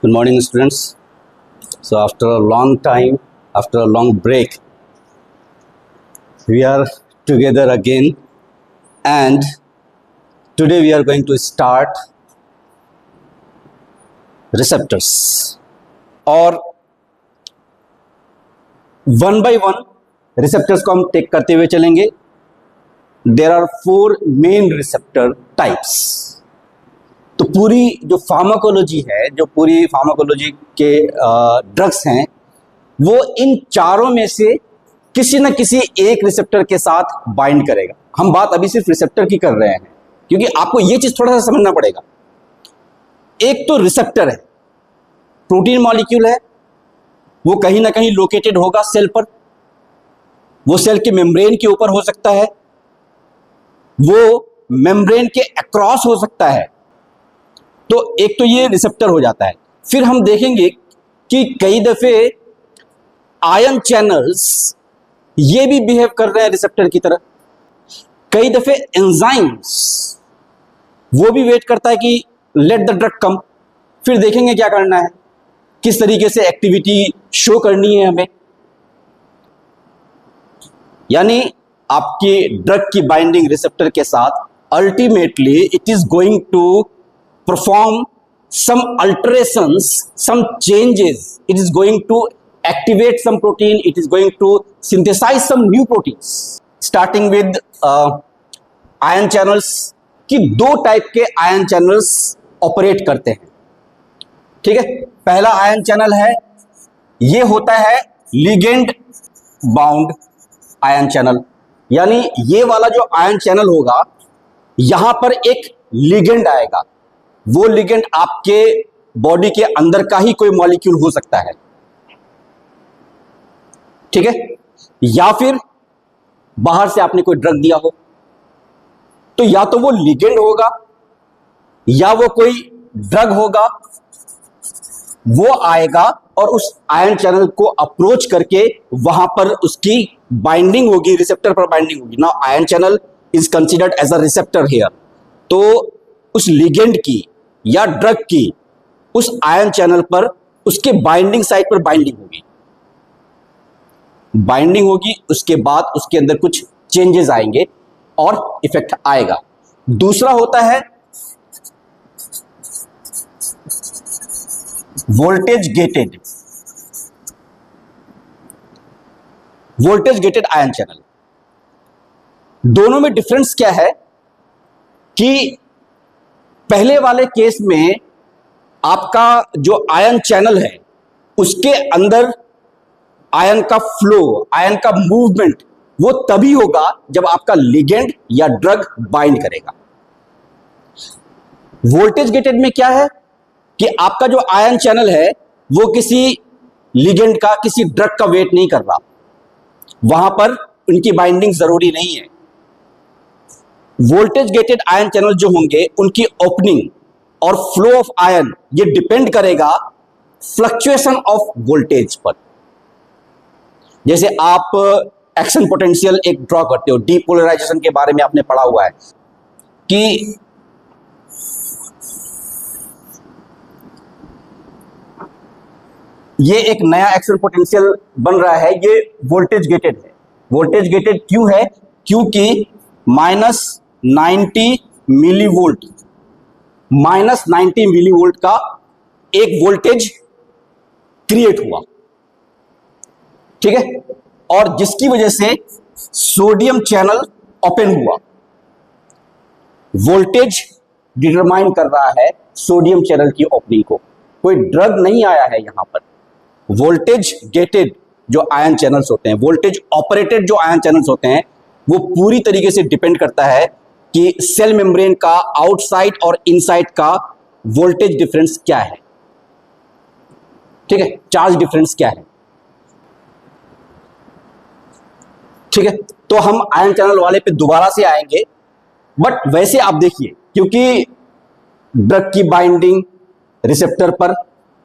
Good morning, students. So after a long time, after a long break, we are together again, and today we are going to start receptors, और one by one receptors को हम take करते हुए चलेंगे. There are 4 main receptor types. तो पूरी जो pharmacology है, जो पूरी फार्माकोलॉजी के ड्रग्स हैं, वो इन चारों में से किसी न किसी एक रिसेप्टर के साथ बाइंड करेगा. हम बात अभी सिर्फ रिसेप्टर की कर रहे हैं, क्योंकि आपको ये चीज थोड़ा सा समझना पड़ेगा. एक तो रिसेप्टर है, प्रोटीन मॉलिक्यूल है, वो कहीं ना कहीं लोकेटेड होगा सेल पर. वो सेल के मेम्ब्रेन के ऊपर हो सकता है, वो मेम्ब्रेन के अक्रॉस हो सकता है. तो एक तो ये रिसेप्टर हो जाता है. फिर हम देखेंगे कि कई दफे आयन चैनल्स ये भी बिहेव कर रहे हैं रिसेप्टर की तरह. कई दफे एंजाइम्स वो भी वेट करता है कि लेट द ड्रग कम. फिर देखेंगे क्या करना है, किस तरीके से एक्टिविटी शो करनी है हमें. यानी आपकी ड्रग की बाइंडिंग रिसेप्टर के साथ ultimately it is going to perform some alterations, some changes. It is going to activate some protein. It is going to synthesize some new proteins. Starting with ion channels, कि 2 type के ion channels operate करते हैं. ठीक है, पहला ion channel है, ये होता है लिगेंड बाउंड आयन चैनल. यानी ये वाला जो आयन चैनल होगा, यहां पर एक लिगेंड आएगा. वो लिगेंड आपके बॉडी के अंदर का ही कोई मॉलिक्यूल हो सकता है. ठीक है, या फिर बाहर से आपने कोई ड्रग दिया हो, तो या तो वो लिगेंड होगा या वो कोई ड्रग होगा. वो आएगा और उस आयन चैनल को अप्रोच करके वहां पर उसकी बाइंडिंग होगी, रिसेप्टर पर बाइंडिंग होगी. Now ion channel is considered as a receptor here. तो उस लिगेंड की या ड्रग की उस आयन चैनल पर उसके बाइंडिंग साइट पर बाइंडिंग होगी. उसके बाद उसके अंदर कुछ चेंजेस आएंगे और इफेक्ट आएगा. दूसरा होता है वोल्टेज गेटेड आयन चैनल. दोनों में डिफरेंस क्या है कि पहले वाले केस में आपका जो आयन चैनल है, उसके अंदर आयन का फ्लो, आयन का मूवमेंट वो तभी होगा जब आपका लिगेंड या ड्रग बाइंड करेगा. वोल्टेज गेटेड में क्या है कि आपका जो आयन चैनल है वो किसी लिगेंड का, किसी ड्रग का वेट नहीं कर रहा. वहां पर उनकी बाइंडिंग जरूरी नहीं है. वोल्टेज गेटेड आयन चैनल जो होंगे, उनकी ओपनिंग और फ्लो ऑफ आयन ये डिपेंड करेगा फ्लक्चुएशन ऑफ वोल्टेज पर. जैसे आप एक्शन पोटेंशियल एक ड्रॉ करते हो, डीपोलराइजेशन के बारे में आपने पढ़ा हुआ है कि ये एक नया एक्शन पोटेंशियल बन रहा है, ये वोल्टेज गेटेड है. वोल्टेज गेटेड क्यों है? क्योंकि -90 मिलीवोल्ट का एक वोल्टेज क्रिएट हुआ. ठीक है, और जिसकी वजह से सोडियम चैनल ओपन हुआ. वोल्टेज डिटरमाइन कर रहा है सोडियम चैनल की ओपनिंग को, कोई ड्रग नहीं आया है यहां पर. वोल्टेज गेटेड जो आयन चैनल्स होते हैं, वोल्टेज ऑपरेटेड जो आयन चैनल्स होते हैं, वो पूरी तरीके से डिपेंड करता है कि सेल मेम्ब्रेन का आउटसाइड और इनसाइड का वोल्टेज डिफरेंस क्या है. ठीक है, चार्ज डिफरेंस क्या है. ठीक है, तो हम आयन चैनल वाले पे दोबारा से आएंगे. बट वैसे आप देखिए, क्योंकि ड्रग की बाइंडिंग रिसेप्टर पर,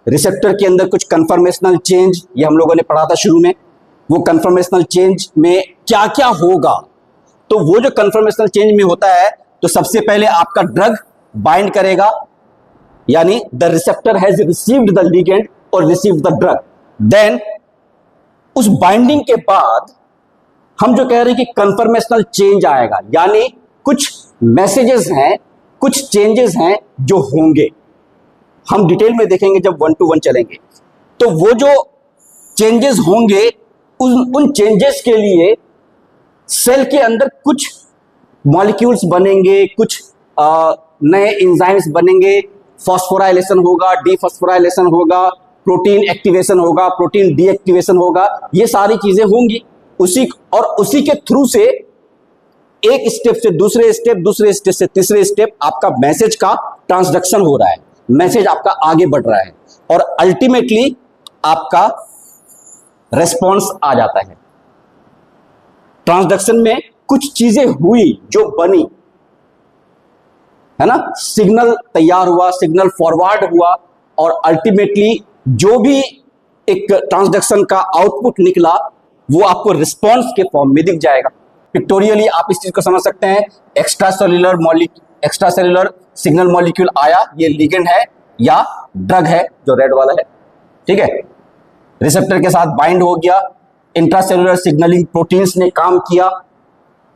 रिसेप्टर के अंदर कुछ कन्फर्मेशनल चेंज, ये हम लोगों ने पढ़ा था शुरू में. वो कन्फर्मेशनल चेंज में क्या क्या होगा, तो वो जो कन्फर्मेशनल चेंज में होता है, तो सबसे पहले आपका ड्रग बाइंड करेगा, यानी the receptor has received the ligand और रिसीव्ड द ड्रग, देन उस बाइंडिंग के बाद हम जो कह रहे हैं कि कंफर्मेशनल चेंज आएगा, यानी कुछ मैसेजेस हैं, कुछ चेंजेस हैं जो होंगे। हम डिटेल में देखेंगे जब 1 to 1 चलेंगे। तो वो जो चेंजेस होंगे उन चेंजेस के लिए सेल के अंदर कुछ मॉलिक्यूल्स बनेंगे, कुछ नए एंजाइम्स बनेंगे, फॉस्फोराइलेशन होगा, डीफॉस्फोराइलेशन होगा, प्रोटीन एक्टिवेशन होगा, प्रोटीन डीएक्टिवेशन होगा, ये सारी चीजें होंगी। उसी के थ्रू से एक स्टेप से दूसरे स्टेप, दूसरे स्टेप से तीसरे स्टेप आपका मैसेज का ट्रांसडक्शन हो रहा है, मैसेज आपका आगे बढ़ रहा है और अल्टीमेटली आपका रेस्पॉन्स आ जाता है। ट्रांसडक्शन में कुछ चीजें हुई जो बनी है ना, सिग्नल तैयार हुआ, सिग्नल फॉरवर्ड हुआ और अल्टीमेटली जो भी एक ट्रांसडक्शन का आउटपुट निकला वो आपको रिस्पॉन्स के फॉर्म में दिख जाएगा। पिक्टोरियली आप इस चीज को समझ सकते हैं, एक्स्ट्रा सेल्यूलर सिग्नल मॉलिक्यूल आया, ये लिगेंड है या ड्रग है जो रेड वाला है, ठीक है, रिसेप्टर के साथ बाइंड हो गया, इंट्रासेल्यूलर सिग्नलिंग प्रोटीन्स ने काम किया,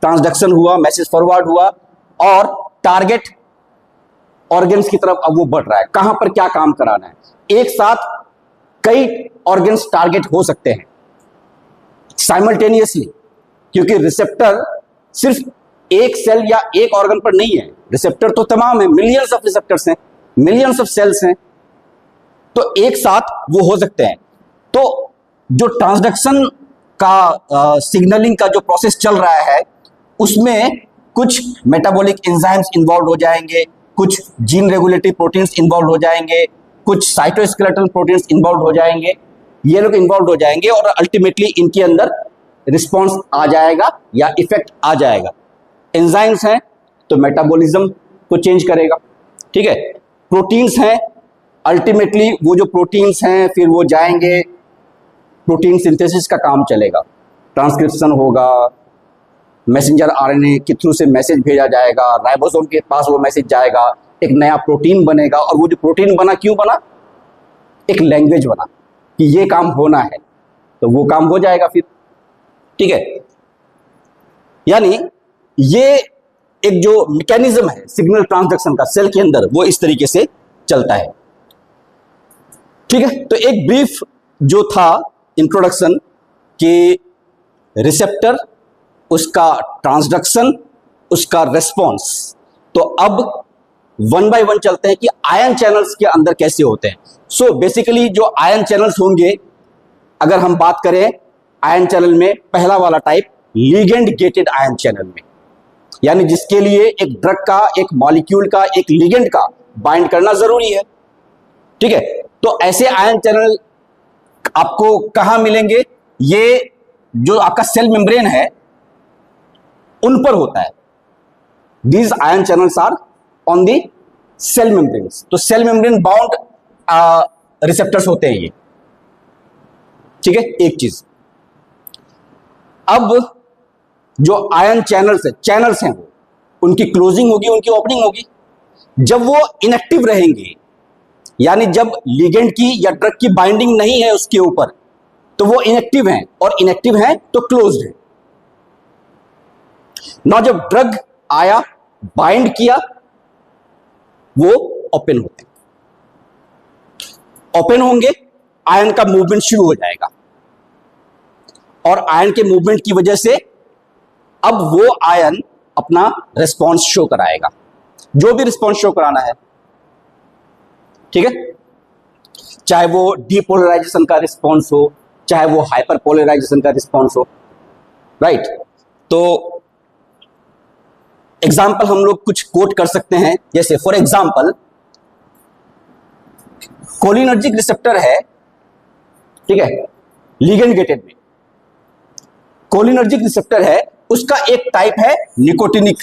ट्रांसडक्शन हुआ, मैसेज फॉरवर्ड हुआ और टारगेट ऑर्गन्स की तरफ अब वो बढ़ रहा है। कहां पर क्या काम कराना है, एक साथ कई ऑर्गन्स टारगेट हो सकते हैं साइमल्टेनियसली, क्योंकि रिसेप्टर सिर्फ एक सेल या एक ऑर्गन पर नहीं है, रिसेप्टर तो तमाम है, मिलियंस ऑफ रिसेप्टर्स हैं, मिलियंस ऑफ सेल्स हैं, तो एक साथ वो हो सकते हैं। तो जो ट्रांसडक्शन का सिग्नलिंग का जो प्रोसेस चल रहा है उसमें कुछ मेटाबॉलिक एंजाइम्स इन्वॉल्व हो जाएंगे, कुछ जीन रेगुलेटरी प्रोटीन्स इन्वॉल्व हो जाएंगे, कुछ साइटोस्केलेटल प्रोटीन्स इन्वॉल्व हो जाएंगे, ये लोग इन्वॉल्व हो जाएंगे और अल्टीमेटली इनके अंदर रिस्पॉन्स आ जाएगा या इफेक्ट आ जाएगा। एंजाइम्स हैं तो मेटाबॉलिज्म को चेंज करेगा, ठीक है, प्रोटीन्स हैं, अल्टीमेटली वो जो प्रोटीन्स हैं फिर वो जाएंगे, प्रोटीन सिंथेसिस का काम चलेगा, ट्रांसक्रिप्शन होगा, मैसेंजर आरएनए के थ्रू से मैसेज भेजा जाएगा, राइबोसोम के पास वो मैसेज जाएगा, एक नया प्रोटीन बनेगा और वो जो प्रोटीन बना क्यों बना, एक लैंग्वेज बना कि ये काम होना है, तो वो काम हो जाएगा फिर, ठीक है। यानी ये एक जो मैकेनिज्म है सिग्नल ट्रांसडक्शन का सेल के अंदर वो इस तरीके से चलता है, ठीक है। तो एक ब्रीफ जो था इंट्रोडक्शन कि रिसेप्टर, उसका ट्रांसडक्शन, उसका रेस्पॉन्स। तो अब 1 by 1 चलते हैं कि आयन चैनल्स के अंदर कैसे होते हैं। सो बेसिकली जो आयन चैनल्स होंगे, अगर हम बात करें आयन चैनल में, पहला वाला type ligand gated ion channel में, यानी जिसके लिए एक ड्रग का, एक मॉलिक्यूल का, एक लिगेंड का बाइंड करना जरूरी है, ठीक है। तो ऐसे आयन चैनल आपको कहां मिलेंगे, ये जो आपका सेल मेम्ब्रेन है उन पर होता है। These ion channels are on the cell membranes. तो सेल मेम्ब्रेन बाउंड रिसेप्टर्स होते हैं ये, ठीक है, एक चीज। अब जो आयन चैनल्स हैं वो, उनकी क्लोजिंग होगी, उनकी ओपनिंग होगी। जब वो इनएक्टिव रहेंगे, यानी जब लिगेंड की या ड्रग की बाइंडिंग नहीं है उसके ऊपर, तो वो इनएक्टिव हैं, और इनएक्टिव हैं तो क्लोज्ड है ना। जब ड्रग आया, बाइंड किया, वो ओपन होते हैं। ओपन होंगे, आयन का मूवमेंट शुरू हो जाएगा और आयन के मूवमेंट की वजह से अब वो आयन अपना रिस्पॉन्स शो कराएगा, जो भी रिस्पॉन्स शो कराना है, ठीक है, चाहे वो डीपोलराइजेशन का रिस्पॉन्स हो, चाहे वो हाइपर पोलराइजेशन का रिस्पॉन्स हो, राइट। तो एग्जाम्पल हम लोग कुछ कोट कर सकते हैं, जैसे फॉर एग्जाम्पल कोलिनर्जिक रिसेप्टर है, ठीक है, लिगेंड गेटेड में कोलिनर्जिक रिसेप्टर है, उसका एक टाइप है निकोटिनिक,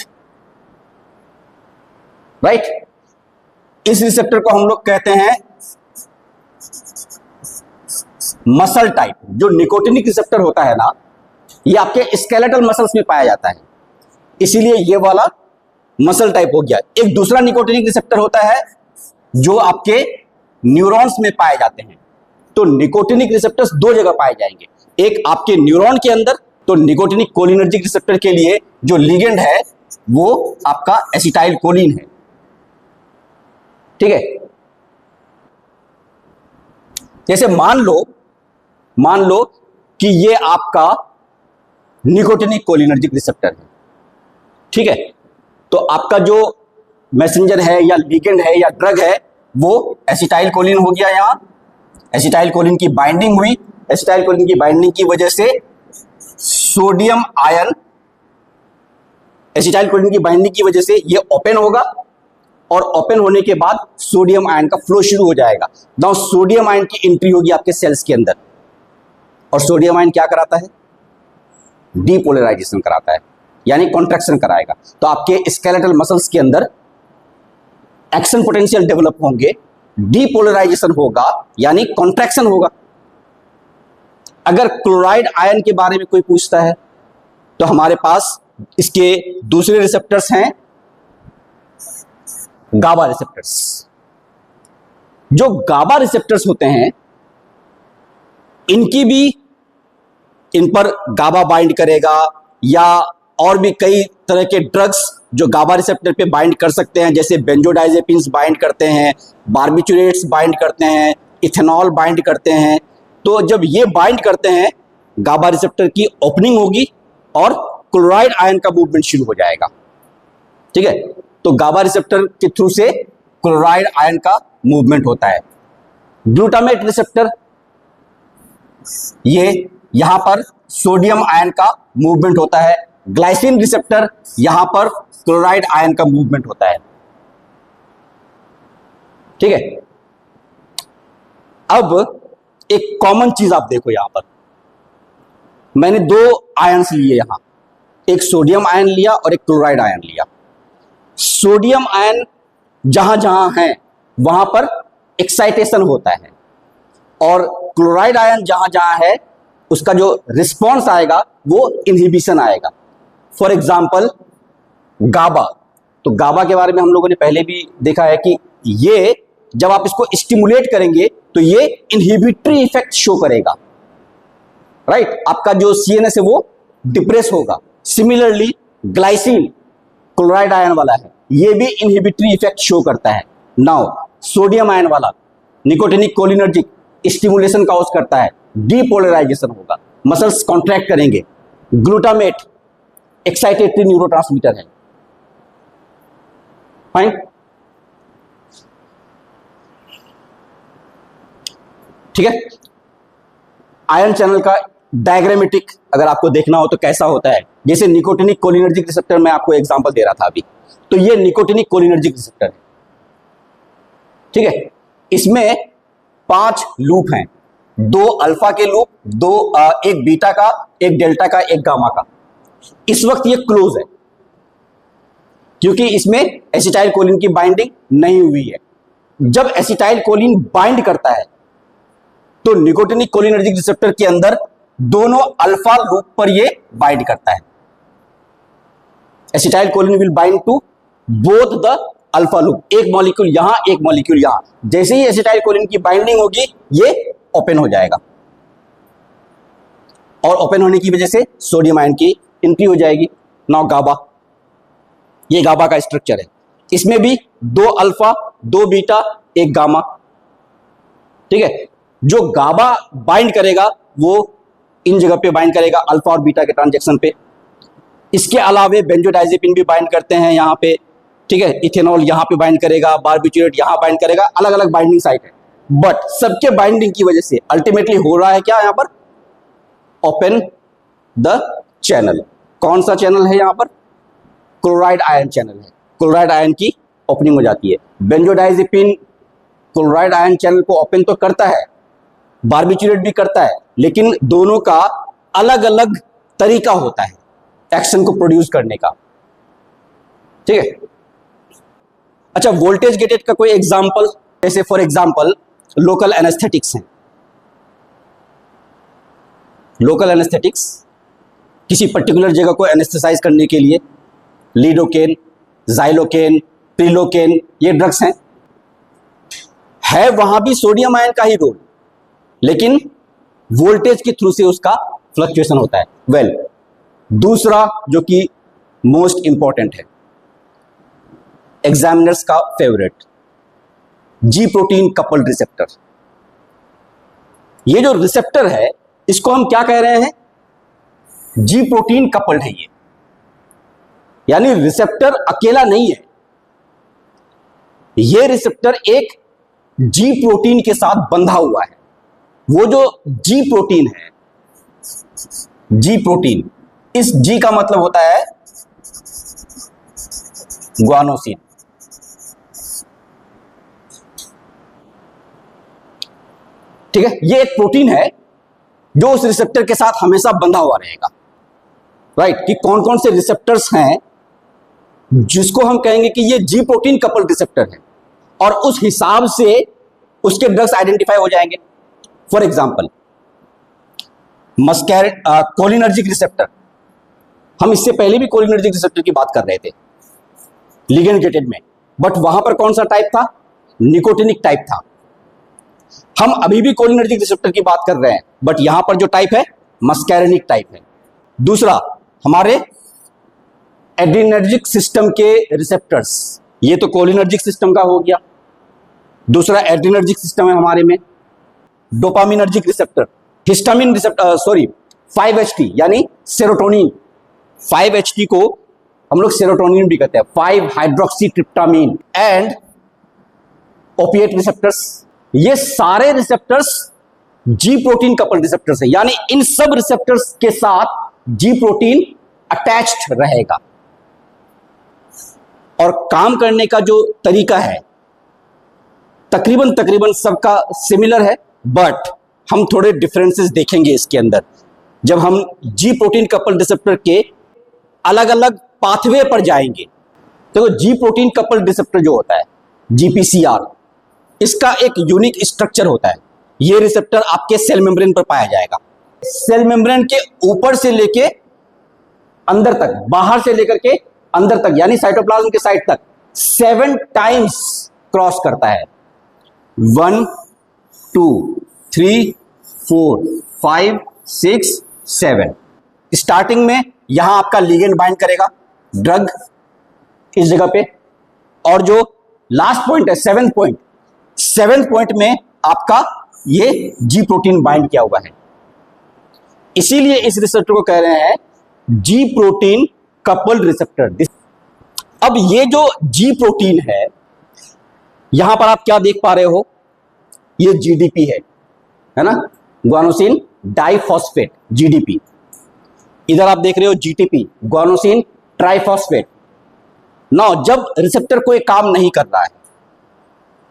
राइट। इस रिसेप्टर को हम लोग कहते हैं मसल टाइप। जो निकोटिनिक रिसेप्टर होता है ना, ये आपके स्केलेटल मसल्स में पाया जाता है, इसीलिए ये वाला मसल टाइप हो गया। एक दूसरा निकोटिनिक रिसेप्टर होता है जो आपके न्यूरॉन्स में पाए जाते हैं। तो निकोटिनिक रिसेप्टर्स दो जगह पाए जाएंगे, एक आपके न्यूरॉन के अंदर, तो निकोटिनिक कोलिनर्जिक रिसेप्टर के लिए जो लिगेंड है वो आपका एसिटाइल कोलिन है। ठीक है, जैसे मान लो कि ये आपका निकोटिनिक कोलिनर्जिक रिसेप्टर है। ठीक है, तो आपका जो मैसेंजर है या लिगेंड है या ड्रग है वो एसिटाइल कोलिन हो गया। यहां एसिटाइल कोलिन की बाइंडिंग हुई, एसिटाइल कोलिन की बाइंडिंग की वजह से सोडियम आयन, एसिटाइल कोलिन की बाइंडिंग की वजह से ये ओपन होगा और ओपन होने के बाद सोडियम आयन का फ्लो शुरू हो जाएगा। नाउ सोडियम आयन की एंट्री होगी आपके सेल्स के अंदर, और सोडियम आयन क्या कराता है? डीपोलराइजेशन कराता है, यानी कॉन्ट्रैक्शन कराएगा। तो आपके स्केलेटल मसल्स के अंदर एक्शन पोटेंशियल डेवलप होंगे, डीपोलराइजेशन होगा यानी कॉन्ट्रैक्शन होगा। अगर क्लोराइड आयन के बारे में कोई पूछता है तो हमारे पास इसके दूसरे रिसेप्टर्स हैं, गाबा रिसेप्टर्स। जो गाबा रिसेप्टर्स होते हैं इनकी भी, इन पर गाबा बाइंड करेगा, या और भी कई तरह के ड्रग्स जो गाबा रिसेप्टर पे बाइंड कर सकते हैं, जैसे बेंजोडाइजेपिन्स बाइंड करते हैं, बार्बिचुरेट्स बाइंड करते हैं, इथेनॉल बाइंड करते हैं। तो जब ये बाइंड करते हैं गाबा रिसेप्टर की ओपनिंग होगी और क्लोराइड आयन का मूवमेंट शुरू हो जाएगा। ठीक है, तो गाबा रिसेप्टर के थ्रू से क्लोराइड आयन का मूवमेंट होता है। ग्लूटामेट रिसेप्टर, ये यहां पर सोडियम आयन का मूवमेंट होता है। ग्लाइसिन रिसेप्टर, यहां पर क्लोराइड आयन का मूवमेंट होता है। ठीक है, अब एक कॉमन चीज आप देखो, यहां पर मैंने दो आयन्स लिए, यहां एक सोडियम आयन लिया और एक क्लोराइड आयन लिया। सोडियम आयन जहां जहां है वहां पर एक्साइटेशन होता है, और क्लोराइड आयन जहां जहां है उसका जो रिस्पॉन्स आएगा वो इनहिबिशन आएगा। फॉर एग्जाम्पल गाबा, तो गाबा के बारे में हम लोगों ने पहले भी देखा है कि ये जब आप इसको स्टिमुलेट करेंगे तो ये इनहिबिटरी इफेक्ट शो करेगा, राइट। आपका जो सीएनएस है वो डिप्रेस होगा। सिमिलरली ग्लाइसिन क्लोराइड आयन वाला है, ये भी इनहिबिटरी इफेक्ट शो करता है। नाउ सोडियम आयन वाला निकोटिनिक कोलिनर्जिक स्टिमुलेशन काउज करता है, डीपोलराइजेशन होगा, मसल्स कॉन्ट्रैक्ट करेंगे। ग्लूटामेट एक्साइटेटरी न्यूरोट्रांसमीटर है, फाइन। ठीक है, आयन चैनल का डायग्रामेटिक अगर आपको देखना हो तो कैसा होता है, जैसे निकोटिनिक कोलिनर्जिक रिसेप्टर मैं आपको एग्जांपल दे रहा था अभी, तो ये निकोटिनिक कोलिनर्जिक रिसेप्टर है। ठीक है, इसमें 5 लूप हैं, 2 अल्फा के लूप, एक बीटा का, एक डेल्टा का, एक गामा का। इस वक्त ये क्लोज है क्योंकि इसमें एसिटाइल कोलिन की बाइंडिंग नहीं हुई है। जब एसिटाइल कोलिन बाइंड करता है तो निकोटिनिक कोलिनर्जिक रिसेप्टर के अंदर दोनों अल्फा लूप पर ये बाइंड करता है। Acetylcholine will bind to both the alpha loop, एक मॉलिक्यूल यहां, एक मॉलिक्यूल यहां। जैसे ही एसिटाइल कोलिन की बाइंडिंग होगी ये ओपन हो जाएगा, और ओपन होने की वजह से सोडियम आयन की एंट्री हो जाएगी। नाउ गाबा, ये गाबा का स्ट्रक्चर है, इसमें भी 2 अल्फा, 2 बीटा, एक गामा। ठीक है, जो गाबा बाइंड करेगा वो इन जगह पे बाइंड करेगा, अल्फा और बीटा के ट्रांजैक्शन पे। इसके अलावे बेंजोडाइजेपिन भी बाइंड करते हैं यहाँ पे। ठीक है, इथेनॉल यहाँ पे बाइंड करेगा, बार्बिचुरेट यहाँ बाइंड करेगा, अलग अलग बाइंडिंग साइट है, बट सबके बाइंडिंग की वजह से अल्टीमेटली हो रहा है क्या यहाँ पर? Open the channel. कौन सा चैनल है यहाँ पर? क्लोराइड आयन चैनल है। क्लोराइड आयन की ओपनिंग हो जाती है। बेंजोडाइजेपिन क्लोराइड आयन चैनल को ओपन तो करता है, बार्बिचुरेट भी करता है, लेकिन दोनों का अलग अलग तरीका होता है एक्शन को प्रोड्यूस करने का। ठीक है, अच्छा, वोल्टेज गेटेड का कोई एग्जांपल, जैसे फॉर एग्जांपल लोकल एनेस्थेटिक्स हैं। लोकल एनेस्थेटिक्स किसी पर्टिकुलर जगह को एनेस्थेसाइज करने के लिए लीडोकेन, जाइलोकेन, प्रिलोकेन, ये ड्रग्स हैं। है वहां भी सोडियम आयन का ही रोल, लेकिन वोल्टेज के थ्रू से उसका फ्लक्चुएशन होता है। वेल, दूसरा जो कि मोस्ट इंपॉर्टेंट है, एग्जामिनर्स का फेवरेट, जी प्रोटीन कपल्ड रिसेप्टर। ये जो रिसेप्टर है इसको हम क्या कह रहे हैं, जी प्रोटीन कपल्ड है ये, यानी रिसेप्टर अकेला नहीं है, ये रिसेप्टर एक जी प्रोटीन के साथ बंधा हुआ है। वो जो जी प्रोटीन है, जी प्रोटीन, इस जी का मतलब होता है ग्वानोसिन। ठीक है, ये एक प्रोटीन है जो उस रिसेप्टर के साथ हमेशा बंधा हुआ रहेगा। राइट, कि कौन कौन से रिसेप्टर्स हैं जिसको हम कहेंगे कि ये जी प्रोटीन कपल्ड रिसेप्टर है, और उस हिसाब से उसके ड्रग्स आइडेंटिफाई हो जाएंगे। फॉर एग्जाम्पल, कोलिनर्जिक रिसेप्टर, हम इससे पहले भी कोलिनर्जिक रिसेप्टर की बात कर रहे थे लिगेंड गेटेड में, बट वहां पर कौन सा टाइप था, निकोटिनिक टाइप था। हम अभी भी कोलिनर्जिक रिसेप्टर की बात कर रहे हैं, बट यहां पर जो टाइप है मस्कैरेनिक टाइप है। दूसरा, हमारे एड्रिनर्जिक सिस्टम के रिसेप्टर्स, ये तो कोलिनर्जिक सिस्टम का हो गया। दूसरा एड्रिनर्जिक सिस्टम है हमारे में dopaminergic receptor, histamine receptor, 5-HT यानी सेरोटोनिन। 5-HT को हम लोग सेरोटोनिन भी कहते हैं, 5-हाइड्रोक्सीट्रिप्टामिन एंड ओपिएट रिसेप्टर्स। ये सारे रिसेप्टर्स जी प्रोटीन कपल रिसेप्टर्स है, यानी इन सब रिसेप्टर्स के साथ जी प्रोटीन अटैच्ड रहेगा। और काम करने का जो तरीका है तकरीबन सबका सिमिलर है, बट हम थोड़े डिफरेंसेस देखेंगे इसके अंदर जब हम जी प्रोटीन कपल रिसेप्टर के अलग अलग पाथवे पर जाएंगे। देखो, जी प्रोटीन कपल रिसेप्टर जो होता है जीपीसीआर, इसका एक यूनिक स्ट्रक्चर होता है। ये रिसेप्टर आपके सेल मेम्ब्रेन पर पाया जाएगा। सेल मेम्ब्रेन के ऊपर से लेके अंदर तक, बाहर से लेकर के अंदर तक, यानी साइटोप्लाज्म के साइड तक 7 टाइम्स क्रॉस करता है। 1 2 3 4 5 6 7। स्टार्टिंग में यहां आपका लिगेंड बाइंड करेगा ड्रग इस जगह पे, और जो लास्ट पॉइंट है 7th पॉइंट में आपका ये जी प्रोटीन बाइंड किया हुआ है। इसीलिए इस रिसेप्टर को कह रहे हैं जी प्रोटीन कपल्ड रिसेप्टर। अब ये जो जी प्रोटीन है, यहां पर आप क्या देख पा रहे हो, ये जीडीपी है ना, ग्वानोसिन डाइफॉस्फेट, जीडीपी। इधर आप देख रहे हो जीटीपी, ग्वानोसिन ट्राइफॉस्फेट। नाउ जब रिसेप्टर कोई काम नहीं कर रहा है,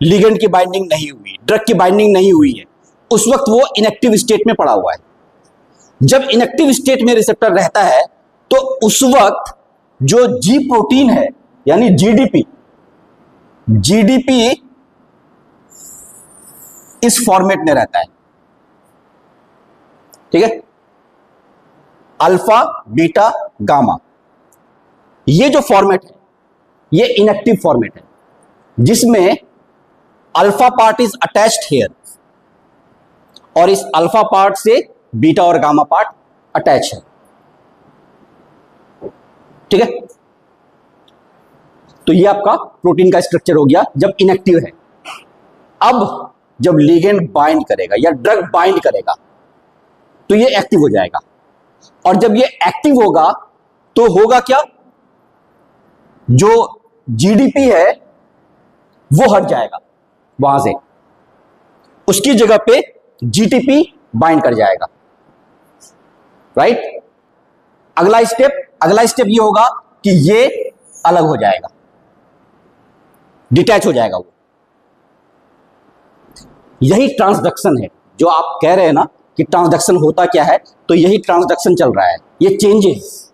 लिगेंड की बाइंडिंग नहीं हुई, ड्रग की बाइंडिंग नहीं हुई है, उस वक्त वो इनएक्टिव स्टेट में पड़ा हुआ है। जब इनएक्टिव स्टेट में रिसेप्टर रहता है तो उस वक्त जो जी प्रोटीन है यानी जीडीपी इस फॉर्मेट में रहता है। ठीक है, अल्फा बीटा गामा, ये जो फॉर्मेट है ये इनएक्टिव फॉर्मेट है, जिसमें alpha part is attached here, और इस अल्फा पार्ट से बीटा और गामा पार्ट अटैच है। ठीक है, तो ये आपका प्रोटीन का स्ट्रक्चर हो गया जब इनएक्टिव है। अब जब लिगेंड बाइंड करेगा या ड्रग बाइंड करेगा तो ये एक्टिव हो जाएगा, और जब ये एक्टिव होगा तो होगा क्या, जो जीडीपी है वो हट जाएगा वहां से, उसकी जगह पे जीटीपी बाइंड कर जाएगा। राइट, अगला स्टेप ये होगा कि ये अलग हो जाएगा, डिटैच हो जाएगा वो। यही ट्रांसडक्शन है जो आप कह रहे हैं ना कि ट्रांसडक्शन होता क्या है, तो यही ट्रांसडक्शन चल रहा है। ये चेंजेस,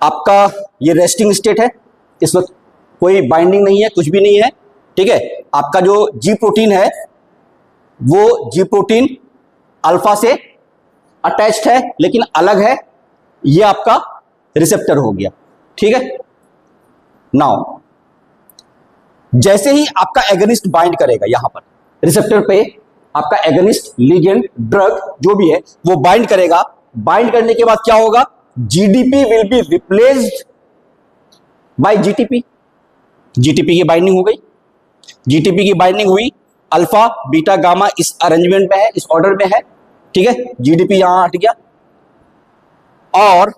आपका ये रेस्टिंग स्टेट है, इस वक्त कोई बाइंडिंग नहीं है, कुछ भी नहीं है। ठीक है, आपका जो जी प्रोटीन है वो जी प्रोटीन अल्फा से अटैच्ड है लेकिन अलग है, ये आपका रिसेप्टर हो गया। ठीक है, नाउ जैसे ही आपका एगनिस्ट बाइंड करेगा, यहां पर रिसेप्टर पे आपका एगनिस्ट, लिगेंड, ड्रग जो भी है वो बाइंड करेगा। बाइंड करने के बाद क्या होगा, GDP will be replaced by GTP. GTP की बाइंडिंग हो गई, जीटीपी की बाइंडिंग हुई, अल्फा बीटा गामा इस अरेंजमेंट में है, इस ऑर्डर में है, ठीक है। जीडीपी यहां हट गया और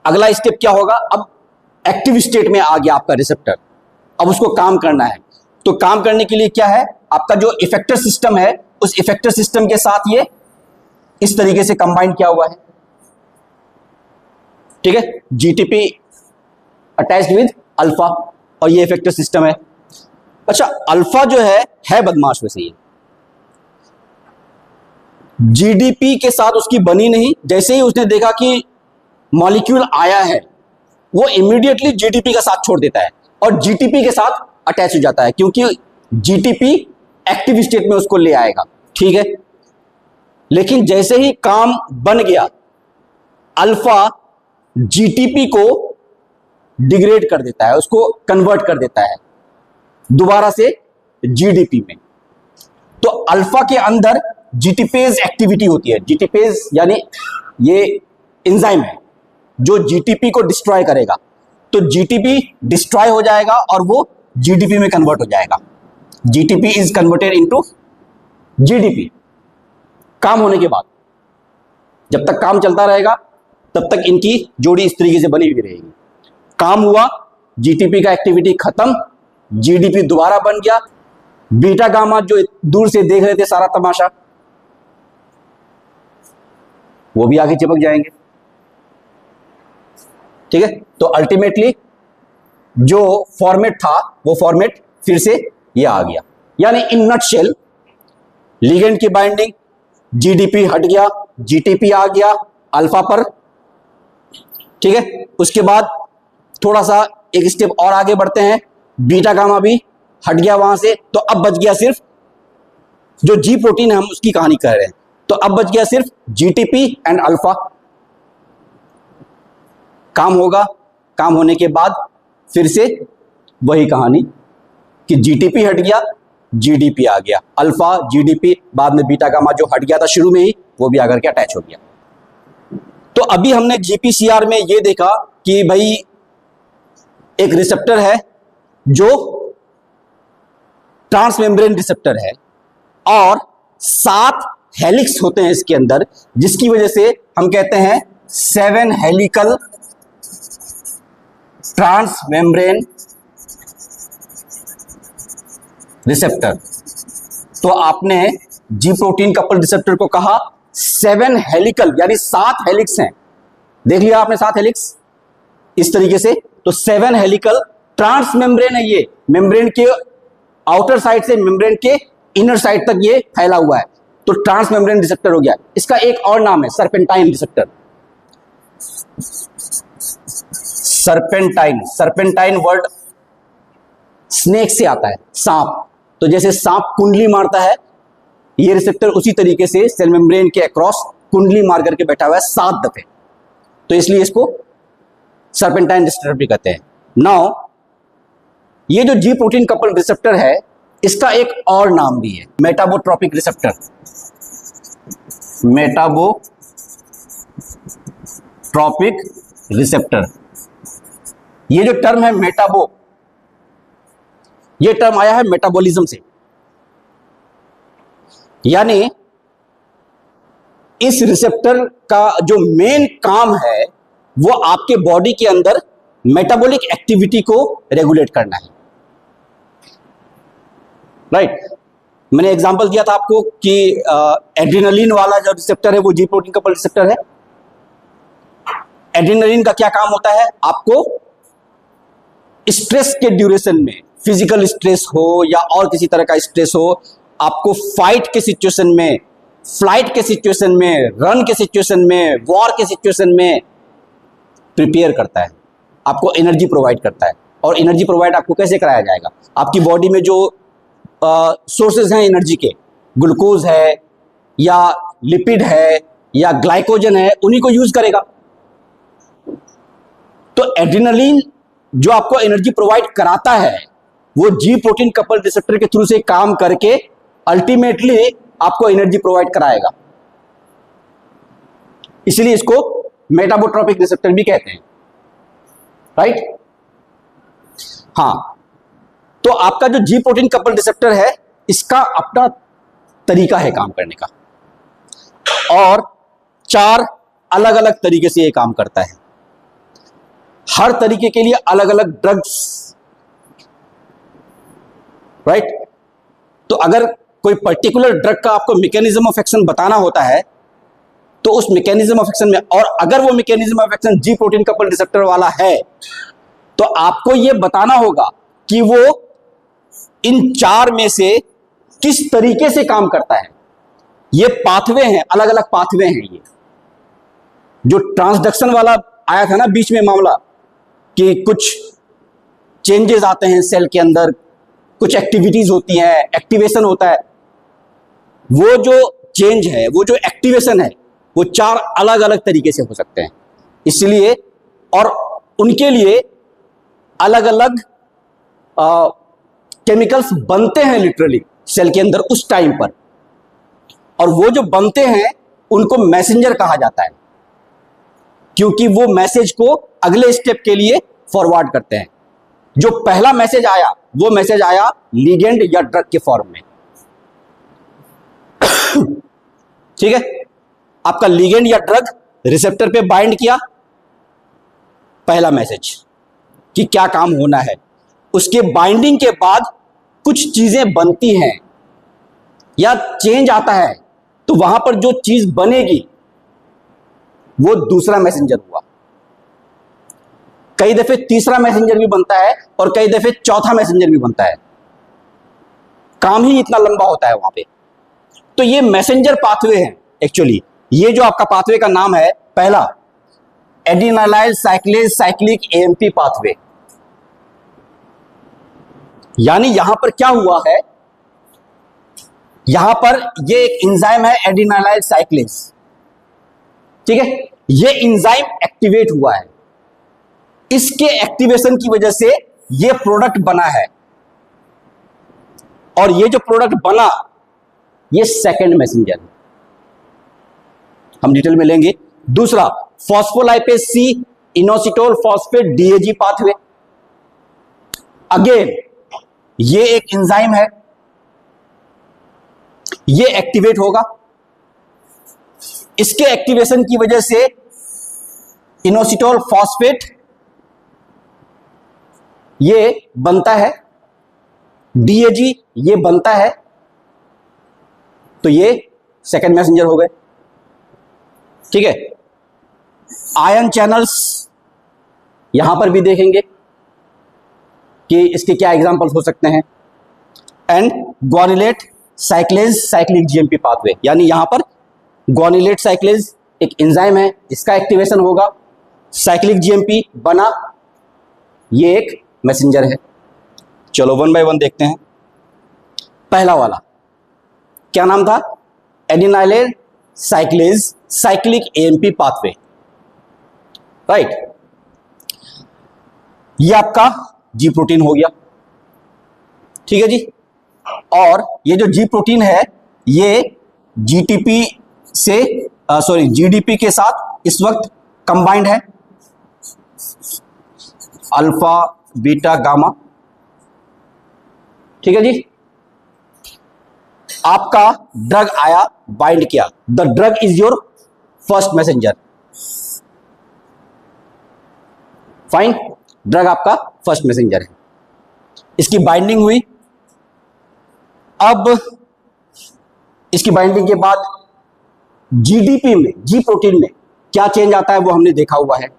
अगला स्टेप क्या होगा, अब एक्टिव स्टेट में आ गया आपका रिसेप्टर, अब उसको काम करना है। तो काम करने के लिए क्या है, आपका जो इफेक्टर सिस्टम है उस इफेक्टर सिस्टम के साथ ये इस तरीके से कंबाइन किया हुआ है, ठीक है। जीटीपी अटैच्ड विद अल्फा और ये इफेक्टर सिस्टम है। अच्छा, अल्फा जो है बदमाश वैसे ये जीडीपी के साथ उसकी बनी नहीं। जैसे ही उसने देखा कि मॉलिक्यूल आया है वो इमीडिएटली जीटीपी का साथ छोड़ देता है और जीटीपी के साथ अटैच हो जाता है, क्योंकि जीटीपी एक्टिव स्टेट में उसको ले आएगा, ठीक है। लेकिन जैसे ही काम बन गया, अल्फा जीटीपी को डिग्रेड कर देता है, उसको कन्वर्ट कर देता है दोबारा से जीडीपी में। तो अल्फा के अंदर जीटीपेज एक्टिविटी होती है। जीटीपेज यानी ये एंजाइम है जो जीटीपी को डिस्ट्रॉय करेगा। तो जीटीपी डिस्ट्रॉय हो जाएगा और वो जीडीपी में कन्वर्ट हो जाएगा। GTP is converted into GDP. काम होने के बाद जब तक काम चलता रहेगा तब तक इनकी जोड़ी इस तरीके से बनी हुई रहेगी। काम हुआ, जीटीपी का एक्टिविटी खत्म, जीडीपी दोबारा बन गया। बीटा गामा जो दूर से देख रहे थे सारा तमाशा, वो भी आगे चिपक जाएंगे, ठीक है। तो अल्टीमेटली जो फॉर्मेट था वो फॉर्मेट फिर से ये आ गया। यानी इन नटशेल लिगेंड की बाइंडिंग, जीडीपी हट गया, जीटीपी आ गया अल्फा पर, ठीक है। उसके बाद थोड़ा सा एक स्टेप और आगे बढ़ते हैं, बीटा गामा भी हट गया वहां से। तो अब बच गया सिर्फ जो जी प्रोटीन है, हम उसकी कहानी कह रहे हैं। तो अब बच गया सिर्फ जीटीपी एंड अल्फा। काम होगा, काम होने के बाद फिर से वही कहानी कि जीटीपी हट गया, जीडीपी आ गया, अल्फा जीडीपी, बाद में बीटा गामा जो हट गया था शुरू में ही वो भी आकर के अटैच हो गया। तो अभी हमने जीपीसीआर में ये देखा कि भाई एक रिसेप्टर है जो ट्रांसमेम्ब्रेन रिसेप्टर है और 7 हेलिक्स होते हैं इसके अंदर, जिसकी वजह से हम कहते हैं 7 हेलिकल ट्रांसमेम्ब्रेन रिसेप्टर। तो आपने जी प्रोटीन कपल रिसेप्टर को कहा 7 हेलिकल यानी 7 हेलिक्स हैं। देख लिया आपने 7 हेलिक्स इस तरीके से। तो 7 हेलिकल ट्रांसमेम्ब्रेन है, ये मेम्ब्रेन के आउटर साइड से मेम्ब्रेन के इनर साइड तक ये फैला हुआ है। तो ट्रांसमेम्ब्रेन रिसेप्टर हो गया। इसका एक और नाम है serpentine receptor. Serpentine, serpentine word snake से आता है, सांप। तो जैसे सांप कुंडली मारता है, ये रिसेप्टर उसी तरीके से सेल मेम्ब्रेन के अक्रॉस कुंडली मार करके बैठा हुआ है 7 दफे। तो इसलिए इसको सर्पेंटाइन रिसेप्टर भी कहते हैं। नाउ ये जो जी प्रोटीन कपल रिसेप्टर है इसका एक और नाम भी है, मेटाबोट्रोपिक रिसेप्टर। मेटाबोट्रोपिक रिसेप्टर। ये जो टर्म है मेटाबो, ये टर्म आया है मेटाबॉलिज्म से। यानी इस रिसेप्टर का जो मेन काम है वो आपके बॉडी के अंदर मेटाबॉलिक एक्टिविटी को रेगुलेट करना है, राइट। मैंने एग्जांपल दिया था आपको कि एड्रेनलिन वाला जो रिसेप्टर है वो जी प्रोटीन कपल रिसेप्टर है। एड्रेनलिन का क्या काम होता है, आपको स्ट्रेस के ड्यूरेशन में, फिजिकल स्ट्रेस हो या और किसी तरह का स्ट्रेस हो, आपको फाइट के सिचुएशन में, फ्लाइट के सिचुएशन में, रन के सिचुएशन में, वॉर के सिचुएशन में प्रिपेयर करता है, आपको एनर्जी प्रोवाइड करता है। और एनर्जी प्रोवाइड आपको कैसे कराया जाएगा, आपकी बॉडी में जो सोर्सेज हैं एनर्जी के, ग्लूकोज है या लिपिड है या ग्लाइकोजन है, उन्हीं को यूज करेगा। तो एड्रेनलिन जो आपको एनर्जी प्रोवाइड कराता है वो जी प्रोटीन कपल रिसेप्टर के थ्रू से काम करके अल्टीमेटली आपको एनर्जी प्रोवाइड कराएगा। इसलिए इसको मेटाबोट्रोपिक रिसेप्टर भी कहते हैं, राइट। हाँ, तो आपका जो जी प्रोटीन कपल रिसेप्टर है, इसका अपना तरीका है काम करने का, और 4 अलग अलग तरीके से ये काम करता है। हर तरीके के लिए अलग अलग ड्रग्स, राइट। तो अगर कोई पर्टिकुलर ड्रग का आपको मैकेनिज्म ऑफ एक्शन बताना होता है, तो उस मैकेनिज्म ऑफ एक्शन में, और अगर वो mechanism of action ji protein couple receptor वाला है, तो आपको ये बताना होगा कि वो इन 4 में से किस तरीके से काम करता है। ये पाथवे हैं, अलग अलग पाथवे हैं। ये जो ट्रांसडक्शन वाला आया था ना बीच में मामला, कि कुछ चेंजेस आते हैं सेल के अंदर, कुछ एक्टिविटीज होती हैं, एक्टिवेशन होता है, वो जो चेंज है, वो जो एक्टिवेशन है, वो 4 अलग अलग तरीके से हो सकते हैं। इसलिए, और उनके लिए अलग अलग केमिकल्स बनते हैं लिटरली सेल के अंदर उस टाइम पर, और वो जो बनते हैं उनको मैसेंजर कहा जाता है, क्योंकि वो मैसेज को अगले स्टेप के लिए फॉरवर्ड करते हैं। जो पहला मैसेज आया, वो मैसेज आया लिगेंड या ड्रग के फॉर्म में। ठीक है, आपका लिगेंड या ड्रग रिसेप्टर पे बाइंड किया, पहला मैसेज कि क्या काम होना है। उसके बाइंडिंग के बाद कुछ चीजें बनती हैं या चेंज आता है, तो वहां पर जो चीज बनेगी वो दूसरा मैसेंजर हुआ। कई दफे तीसरा मैसेंजर भी बनता है और कई दफे चौथा मैसेंजर भी बनता है। काम ही इतना लंबा होता है वहां पे। तो ये मैसेंजर पाथवे हैं एक्चुअली। ये जो आपका पाथवे का नाम है, पहला एडिनालाइल साइक्लेज साइक्लिक एएमपी पाथवे। यानी यहां पर क्या हुआ है, यहां पर ये एक एंजाइम है एडिनालाइल साइक्लेज, ठीक है। ये एंजाइम एक्टिवेट हुआ है, इसके एक्टिवेशन की वजह से ये प्रोडक्ट बना है, और ये जो प्रोडक्ट बना, ये सेकंड मैसेंजर है, हम डिटेल में लेंगे। दूसरा phospholipase C inositol phosphate DAG pathway. Again ये एक एंजाइम है, ये एक्टिवेट होगा, इसके एक्टिवेशन की वजह से इनोसिटोल फॉस्फेट ये बनता है, डीएजी ये बनता है, तो ये सेकंड मैसेंजर हो गए, ठीक है। आयन चैनल्स यहां पर भी देखेंगे कि इसके क्या एग्जांपल्स हो सकते हैं। And guanylate cyclase cyclic GMP pathway, यानी यहां पर ग्वानिलेट साइक्लेज एक एंजाइम है, इसका एक्टिवेशन होगा, साइक्लिक जीएमपी बना, ये एक मैसेंजर है। चलो 1 बाय 1 देखते हैं। पहला वाला क्या नाम था, adenylate साइक्लेज cyclic AMP pathway, right. ये आपका जी प्रोटीन हो गया, ठीक है जी। और ये जो जी प्रोटीन है, ये जीटीपी से जीडीपी के साथ इस वक्त कंबाइंड है, अल्फा बीटा गामा, ठीक है जी। आपका ड्रग आया, बाइंड किया, the drug is your first messenger, fine. Drug आपका फर्स्ट मैसेंजर है, इसकी बाइंडिंग हुई। अब इसकी बाइंडिंग के बाद जीडीपी में, जी प्रोटीन में क्या चेंज आता है वो हमने देखा हुआ है।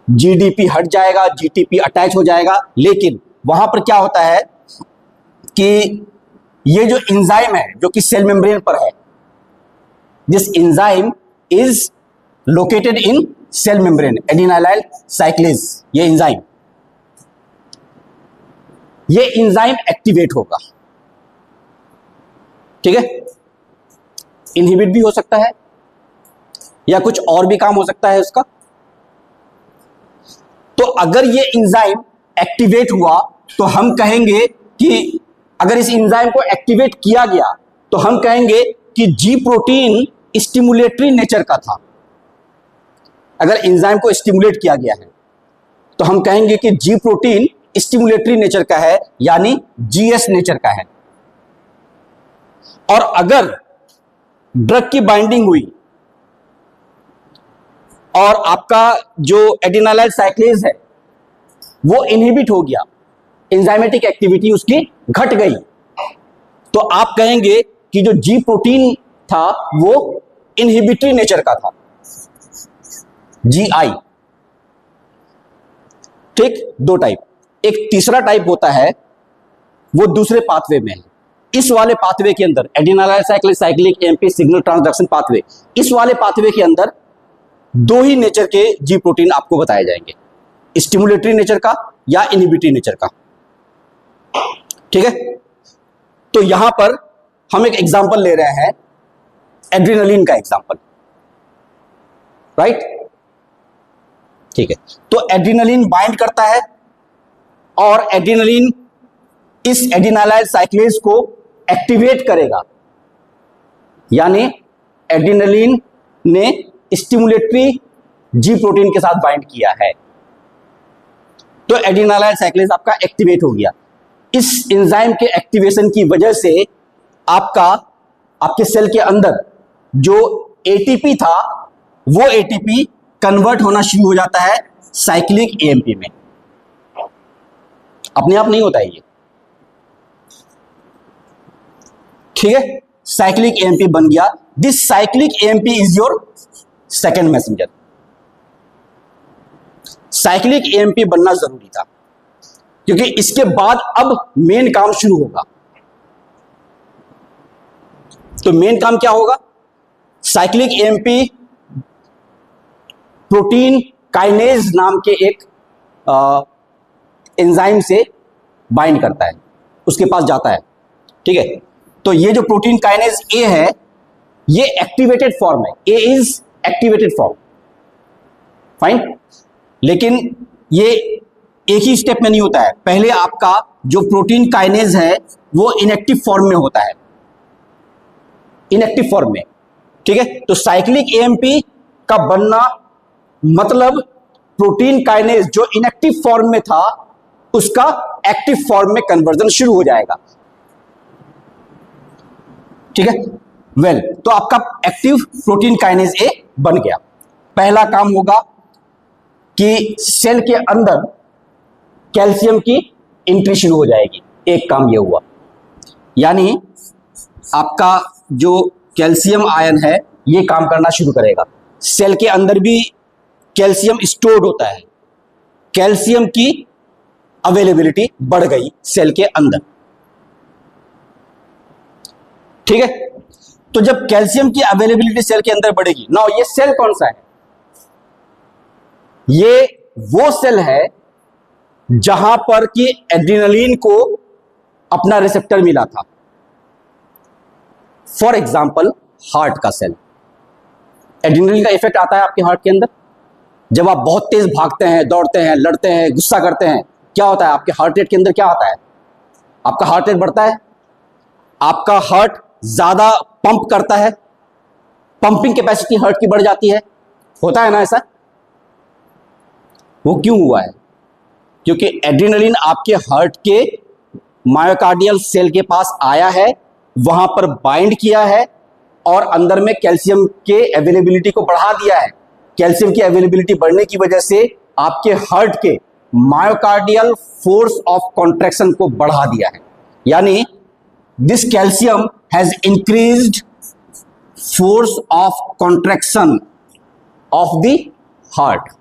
जीडीपी हट जाएगा, जीटीपी अटैच हो जाएगा, लेकिन वहां पर क्या होता है कि ये जो एंजाइम है जो कि सेल मेम्ब्रेन पर है, this enzyme is located in cell membrane, adenylyl cyclase, ये एंजाइम एक्टिवेट होगा, ठीक है। इनहिबिट भी हो सकता है या कुछ और भी काम हो सकता है उसका। तो अगर ये एंजाइम एक्टिवेट हुआ तो हम कहेंगे कि अगर इस एंजाइम को एक्टिवेट किया गया तो हम कहेंगे कि जी प्रोटीन स्टिमुलेटरी नेचर का था। अगर एंजाइम को स्टिमुलेट किया गया है तो हम कहेंगे कि जी प्रोटीन स्टिमुलेटरी नेचर का है, यानी जीएस नेचर का है। और अगर ड्रग की बाइंडिंग हुई और आपका जो एडिनालाइल साइक्लेज है वो इनहिबिट हो गया, एंजाइमेटिक एक्टिविटी उसकी घट गई, तो आप कहेंगे कि जो जी प्रोटीन था वो इनहिबिटरी नेचर का था, जीआई। ठीक, दो टाइप। एक तीसरा टाइप होता है वो दूसरे पाथवे में है। इस वाले पाथवे के अंदर adenylyl cyclase cyclic AMP signal transduction pathway, इस वाले पाथवे के अंदर दो ही नेचर के जी प्रोटीन आपको बताए जाएंगे, स्टिमुलेटरी नेचर का या इनहिबिटरी नेचर का। ठीक है, तो यहां पर हम एक एग्जांपल ले रहे हैं, एड्रेनलिन का एग्जांपल, राइट। ठीक है, तो एड्रेनलिन बाइंड करता है और एड्रेनलिन इस एडिनालाइल साइक्लेज को एक्टिवेट करेगा, यानी एड्रेनलिन ने स्टिमुलेटरी जी प्रोटीन के साथ बाइंड किया है, तो एडिनालाइल साइक्लेज आपका एक्टिवेट हो गया। इस एंजाइम के एक्टिवेशन की वजह से आपके सेल के अंदर जो एटीपी था वो एटीपी कन्वर्ट होना शुरू हो जाता है साइक्लिक एएमपी में। अपने आप नहीं होता है ये, ठीक है। साइक्लिक एएमपी बन गया। This cyclic AMP is your second messenger. Cyclic AMP बनना जरूरी था क्योंकि इसके बाद अब मेन काम शुरू होगा। तो मेन काम क्या होगा? साइक्लिक एएमपी प्रोटीन काइनेज नाम के एक एंजाइम से बाइंड करता है, उसके पास जाता है, ठीक है। तो ये जो प्रोटीन काइनेज ए है ये एक्टिवेटेड फॉर्म है, ए इज एक्टिवेटेड फॉर्म, फाइन। लेकिन ये एक ही स्टेप में नहीं होता है, पहले आपका जो प्रोटीन काइनेज है वो इनएक्टिव फॉर्म में होता है, इनएक्टिव फॉर्म में, ठीक है। तो साइक्लिक एएमपी का बनना मतलब प्रोटीन काइनेज जो इनएक्टिव फॉर्म में था उसका एक्टिव फॉर्म में कन्वर्जन शुरू हो जाएगा, ठीक है। वेल, तो आपका एक्टिव प्रोटीन काइनेज ए बन गया। पहला काम होगा कि सेल के अंदर कैल्शियम की एंट्री शुरू हो जाएगी, एक काम यह हुआ, यानी आपका जो कैल्शियम आयन है ये काम करना शुरू करेगा। सेल के अंदर भी कैल्शियम स्टोर्ड होता है, कैल्शियम की अवेलेबिलिटी बढ़ गई सेल के अंदर, ठीक है। तो जब कैल्शियम की अवेलेबिलिटी सेल के अंदर बढ़ेगी, नाउ ये सेल कौन सा है? ये वो सेल है जहां पर कि एड्रेनलिन को अपना रिसेप्टर मिला था। फॉर एग्जाम्पल हार्ट का सेल, एड्रेनलिन का इफेक्ट आता है आपके हार्ट के अंदर। जब आप बहुत तेज भागते हैं, दौड़ते हैं, लड़ते हैं, गुस्सा करते हैं, क्या होता है आपके हार्ट रेट के अंदर? क्या आता है? आपका हार्ट रेट बढ़ता है, आपका हार्ट ज्यादा पंप करता है, पंपिंग कैपेसिटी हार्ट की बढ़ जाती है, होता है ना ऐसा? वो क्यों हुआ है? क्योंकि एड्रेनलिन आपके हार्ट के मायोकार्डियल सेल के पास आया है, वहां पर बाइंड किया है और अंदर में कैल्शियम के अवेलेबिलिटी को बढ़ा दिया है। कैल्शियम की अवेलेबिलिटी बढ़ने की वजह से आपके हार्ट के मायोकार्डियल फोर्स ऑफ कॉन्ट्रैक्शन को बढ़ा दिया है, यानी this calcium has increased force of contraction of the heart.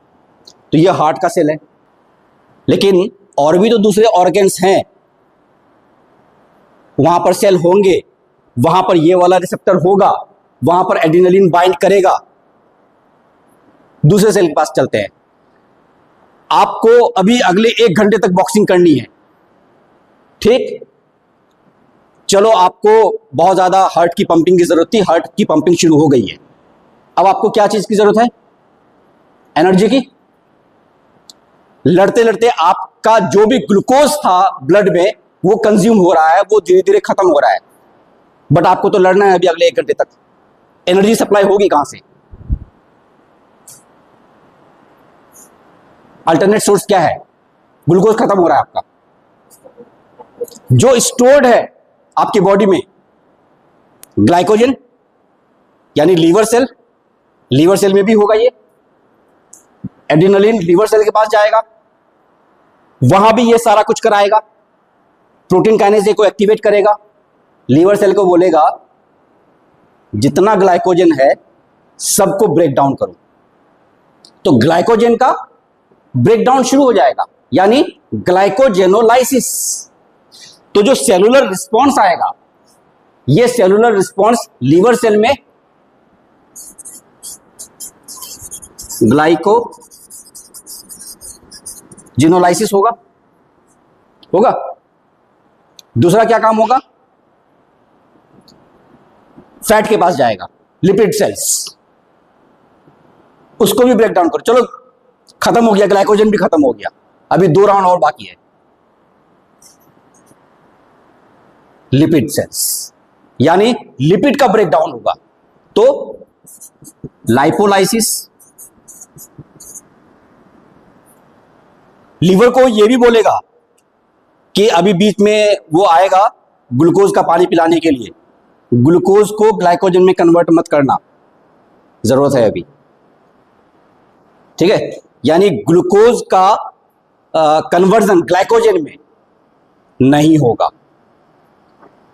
तो ये हार्ट का सेल है, लेकिन और भी तो दूसरे ऑर्गन्स हैं, वहां पर सेल होंगे, वहां पर ये वाला रिसेप्टर होगा, वहां पर एड्रेनलिन बाइंड करेगा। दूसरे सेल के पास चलते हैं। आपको अभी अगले 1 घंटे तक बॉक्सिंग करनी है, ठीक। चलो, आपको बहुत ज्यादा हार्ट की पंपिंग की जरूरत थी, हार्ट की पंपिंग शुरू हो गई है। अब आपको क्या चीज की जरूरत है? एनर्जी की। लड़ते लड़ते आप आपका जो भी ग्लूकोज था ब्लड में वो कंज्यूम हो रहा है, वो धीरे धीरे खत्म हो रहा है, बट आपको तो लड़ना है अभी अगले 1 घंटे तक। एनर्जी सप्लाई होगी कहां से? अल्टरनेट सोर्स क्या है? ग्लूकोज खत्म हो रहा है आपका। जो स्टोर्ड है आपकी बॉडी में ग्लाइकोजन, यानी लीवर सेल, लीवर सेल में भी होगा ये। एड्रेनलिन लीवर सेल के पास जाएगा, वहां भी ये सारा कुछ कराएगा। प्रोटीन काइनेज को एक्टिवेट करेगा, लीवर सेल को बोलेगा जितना ग्लाइकोजन है सबको ब्रेक डाउन करो, तो ग्लाइकोजन का ब्रेकडाउन शुरू हो जाएगा, यानी ग्लाइकोजेनोलाइसिस। तो जो सेलुलर रिस्पॉन्स आएगा, ये सेलुलर रिस्पॉन्स लीवर सेल में ग्लाइकोजेनोलाइसिस होगा। दूसरा क्या काम होगा? फैट के पास जाएगा, लिपिड सेल्स, उसको भी ब्रेक डाउन करो। चलो खत्म हो गया, ग्लाइकोजन भी खत्म हो गया, अभी 2 राउंड और बाकी है। लिपिड सेल्स, यानी लिपिड का ब्रेकडाउन होगा, तो लाइपोलाइसिस। लीवर को यह भी बोलेगा कि अभी बीच में वो आएगा ग्लूकोज का पानी पिलाने के लिए, ग्लूकोज को ग्लाइकोजन में कन्वर्ट मत करना, जरूरत है अभी, ठीक है। यानी ग्लूकोज का कन्वर्जन ग्लाइकोजन में नहीं होगा,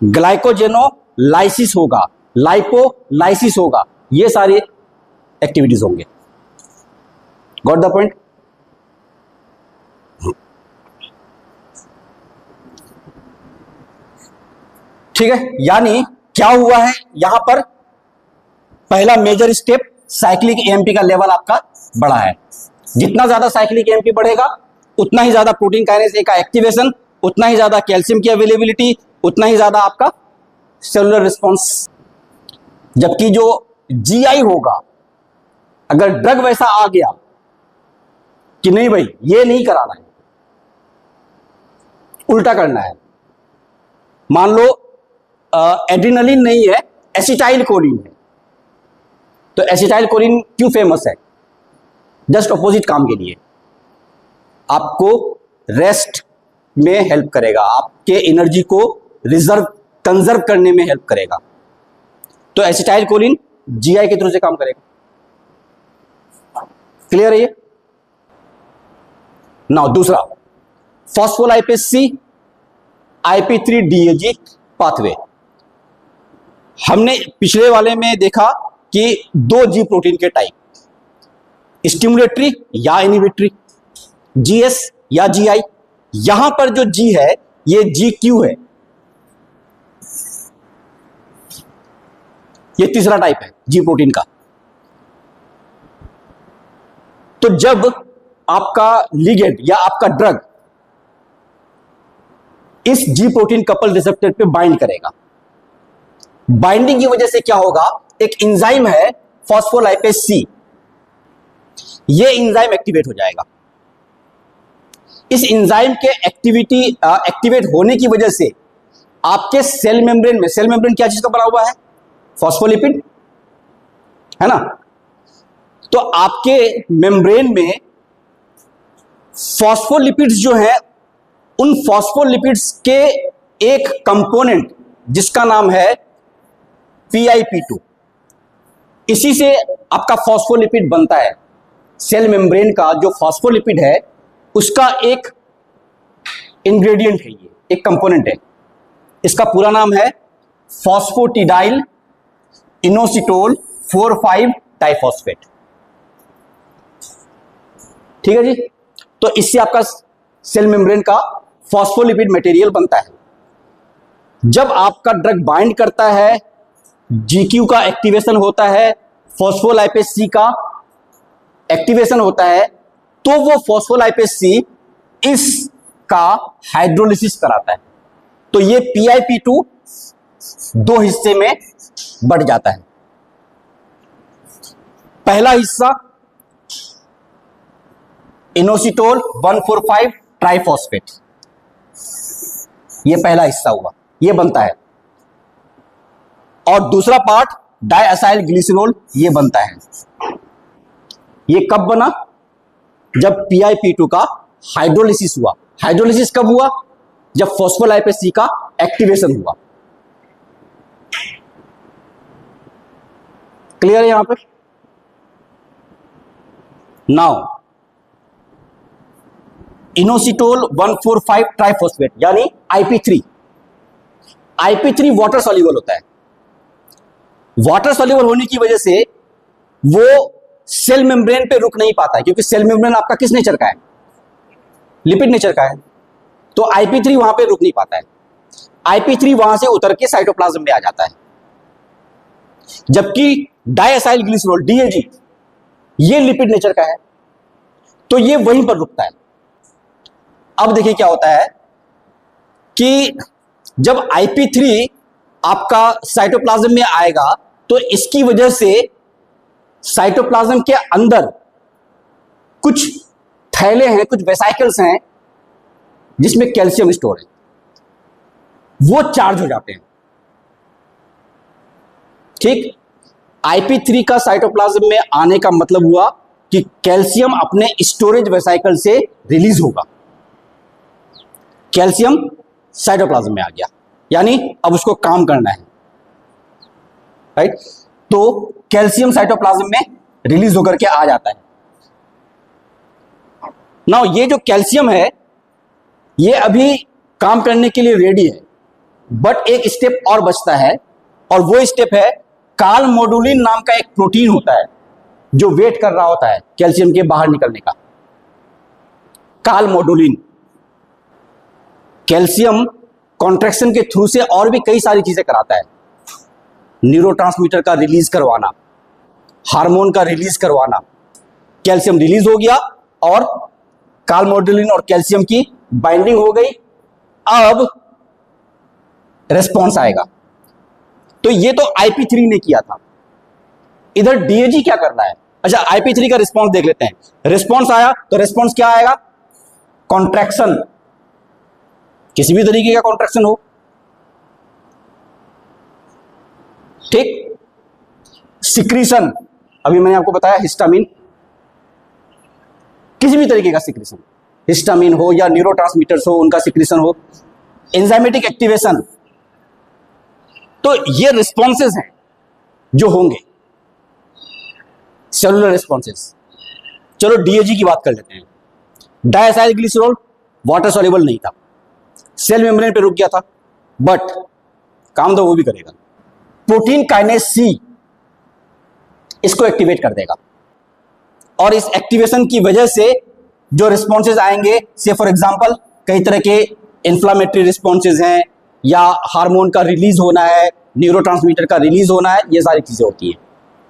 ग्लाइकोजेनोलाइसिस होगा, लाइपोलाइसिस होगा, ये सारी एक्टिविटीज होंगे। Got the point? ठीक है, यानी क्या हुआ है यहां पर? पहला मेजर स्टेप, साइक्लिक एएमपी का लेवल आपका बढ़ा है। जितना ज्यादा साइक्लिक एएमपी बढ़ेगा उतना ही ज्यादा प्रोटीन काइनेज ए का एक्टिवेशन, उतना ही ज्यादा कैल्शियम की अवेलेबिलिटी, उतना ही ज्यादा आपका सेलुलर रिस्पॉन्स। जबकि जो जीआई होगा, अगर ड्रग वैसा आ गया कि नहीं भाई ये नहीं कराना है, उल्टा करना है, मान लो एड्रेनलिन नहीं है, एसिटाइल कोलिन है, तो एसिटाइल कोलिन क्यों फेमस है? जस्ट अपोजिट काम के लिए, आपको रेस्ट में हेल्प करेगा, आपके एनर्जी को कंजर्व करने में हेल्प करेगा। तो एसिटाइल कोलिन जीआई के थ्रू से काम करेगा। क्लियर है ये? नाउ दूसरा, फॉस्फोलाइपेज सी IP3DAG पाथवे। हमने पिछले वाले में देखा कि 2 जी प्रोटीन के टाइप, स्टिमुलेटरी या इनहिबिटरी, GS या GI। यहां पर जो G है ये GQ है, ये तीसरा टाइप है जी प्रोटीन का। तो जब आपका लिगेंड या आपका ड्रग इस जी प्रोटीन कपल रिसेप्टर पे बाइंड करेगा, बाइंडिंग की वजह से क्या होगा? एक एंजाइम है फॉस्फोलाइपेज सी, ये एंजाइम एक्टिवेट हो जाएगा। इस एंजाइम के एक्टिवेट होने की वजह से आपके सेल मेम्ब्रेन में, सेल मेम्ब्रेन क्या चीज का बना हुआ है? फॉस्फोलिपिड, है ना? तो आपके मेम्ब्रेन में फॉस्फोलिपिड्स जो है, उन फॉस्फोलिपिड्स के एक कंपोनेंट जिसका नाम है PIP2, इसी से आपका फॉस्फोलिपिड बनता है। सेल मेम्ब्रेन का जो फॉस्फोलिपिड है उसका एक इंग्रेडिएंट है, ये एक कंपोनेंट है। इसका पूरा नाम है फॉस्फोटिडाइल इनोसिटोल 4,5 डाइफॉस्फेट। ठीक है जी। तो इससे आपका सेल मेम्ब्रेन का फॉस्फोलिपिड मटेरियल बनता है। जब आपका ड्रग बाइंड करता है, GQ का एक्टिवेशन होता है, फॉस्फोलाइपेज सी का एक्टिवेशन होता है, तो वो फॉस्फोलाइपेज सी इसका हाइड्रोलिसिस कराता है। तो ये PIP2 2 हिस्से में बढ़ जाता है। पहला हिस्सा इनोसिटोल 1,4,5 ट्राइफॉस्फेट, ये पहला हिस्सा हुआ, ये बनता है। और दूसरा पार्ट डाइएसाइल ग्लिसरॉल, ये बनता है। ये कब बना? जब PiP2 का हाइड्रोलिसिस हुआ। हाइड्रोलिसिस कब हुआ? जब फॉस्फोलाइपेज सी का एक्टिवेशन हुआ। क्लियर है यहां पे? नाउ इनोसिटोल 1,4,5 ट्राइफॉस्फेट यानी IP3। IP3 वाटर सॉल्युबल होता है। वाटर सॉल्युबल होने की वजह से वो सेल मेम्ब्रेन पे रुक नहीं पाता है, क्योंकि सेल मेम्ब्रेन आपका किस नेचर का है? लिपिड नेचर का है। तो IP3 वहां पे रुक नहीं पाता है। IP3 वहां से उतर के साइटोप्लाज्म में आ जाता है। जबकि डाइएसाइल ग्लिसरॉल DAG ये लिपिड नेचर का है, तो ये वहीं पर रुकता है। अब देखिए क्या होता है कि जब IP3 आपका साइटोप्लाज्म में आएगा तो इसकी वजह से साइटोप्लाज्म के अंदर कुछ थैले हैं, कुछ वेसाइकल्स हैं जिसमें कैल्शियम स्टोर है, वो चार्ज हो जाते हैं। ठीक, IP3 का साइटोप्लाज्म में आने का मतलब हुआ कि कैल्शियम अपने स्टोरेज वेसाइकल से रिलीज होगा। कैल्शियम साइटोप्लाज्म में आ गया, यानी अब उसको काम करना है, राइट? तो कैल्शियम साइटोप्लाज्म में रिलीज होकर के आ जाता है। नाउ ये जो कैल्शियम है ये अभी काम करने के लिए रेडी है, बट एक स्टेप और बचता है, और वो स्टेप है कालमोडुलिन नाम का एक प्रोटीन होता है जो वेट कर रहा होता है कैल्शियम के बाहर निकलने का। कालमोडुलिन, कैल्शियम कॉन्ट्रैक्शन के थ्रू से और भी कई सारी चीजें कराता है। न्यूरोट्रांसमीटर का रिलीज करवाना, हार्मोन का रिलीज करवाना। कैल्शियम रिलीज हो गया और कालमोडुलिन और कैल्शियम की बाइंडिंग हो गई। अब रिस्पॉन्स आएगा। तो ये तो IP3 ने किया था। इधर DAG क्या कर रहा है? अच्छा, IP3 का रिस्पॉन्स देख लेते हैं। रिस्पॉन्स आया तो रिस्पॉन्स क्या आएगा? कॉन्ट्रैक्शन, किसी भी तरीके का कॉन्ट्रैक्शन हो। ठीक, सिक्रीशन, अभी मैंने आपको बताया हिस्टामिन, किसी भी तरीके का सिक्रीशन, हिस्टामिन हो या न्यूरोट्रांसमीटर्स हो, उनका सिक्रीशन हो। एंजाइमेटिक एक्टिवेशन, तो ये रिस्पॉन्सेज हैं जो होंगे, सेलुलर रिस्पॉन्सेज। चलो DAG की बात कर लेते हैं। डाइएसाइल ग्लिसरॉल वाटर सॉल्युबल नहीं था, सेल मेम्ब्रेन पे रुक गया था, बट काम तो वो भी करेगा। प्रोटीन काइनेज C इसको एक्टिवेट कर देगा, और इस एक्टिवेशन की वजह से जो रिस्पॉन्सेज आएंगे, से फॉर एग्जांपल कई तरह के इंफ्लामेटरी रिस्पॉन्सेज हैं, या हार्मोन का रिलीज होना है, न्यूरोट्रांसमीटर का रिलीज होना है, ये सारी चीजें होती हैं।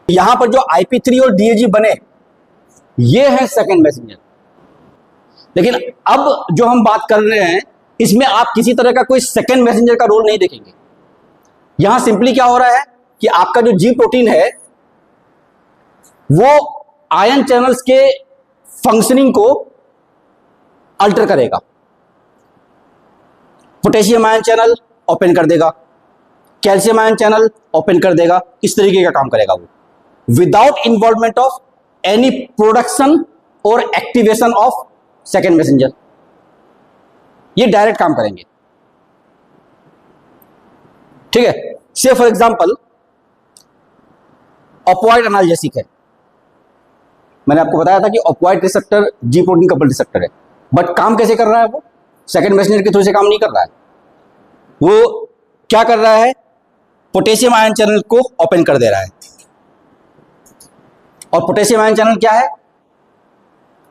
यहां पर जो IP3 और DAG बने, ये है सेकेंड मैसेंजर। लेकिन अब जो हम बात कर रहे हैं, इसमें आप किसी तरह का कोई सेकेंड मैसेंजर का रोल नहीं देखेंगे। यहां सिंपली क्या हो रहा है कि आपका जो G प्रोटीन है वो आयन चैनल्स के फंक्शनिंग को अल्टर करेगा। पोटेशियम आयन चैनल ओपन कर देगा, कैल्शियम आयन चैनल ओपन कर देगा, इस तरीके का काम करेगा वो, without involvement of any production और एक्टिवेशन ऑफ सेकेंड मैसेंजर। ये डायरेक्ट काम करेंगे। ठीक है, से फॉर एग्जांपल ऑपोइड एनाल्जेसिक है। मैंने आपको बताया था कि opioid receptor G protein couple receptor है, बट काम कैसे कर रहा है? वो सेकेंड मैसेंजर के थ्रू से काम नहीं कर रहा है। वो क्या कर रहा है? पोटेशियम आयन चैनल को ओपन कर दे रहा है। और पोटेशियम आयन चैनल क्या है?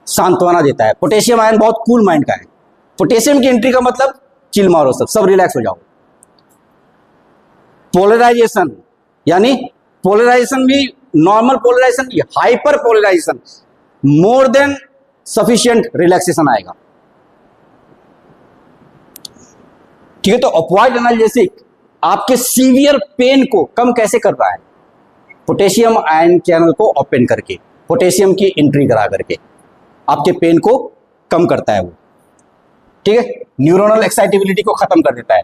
सांत्वना देता है। पोटेशियम आयन बहुत कूल माइंड का है। पोटेशियम की एंट्री का मतलब चिल मारो, सब रिलैक्स हो जाओ। पोलराइजेशन, यानी पोलराइजेशन भी normal polarization, hyperpolarization, more than sufficient relaxation आएगा। ठीक है, तो ऑपोइड एनाल्जेसिक आपके सीवियर पेन को कम कैसे कर रहा है? पोटेशियम आयन चैनल को ओपन करके, पोटेशियम की एंट्री करा करके आपके पेन को कम करता है वो। ठीक है, न्यूरोनल एक्साइटेबिलिटी को खत्म कर देता है।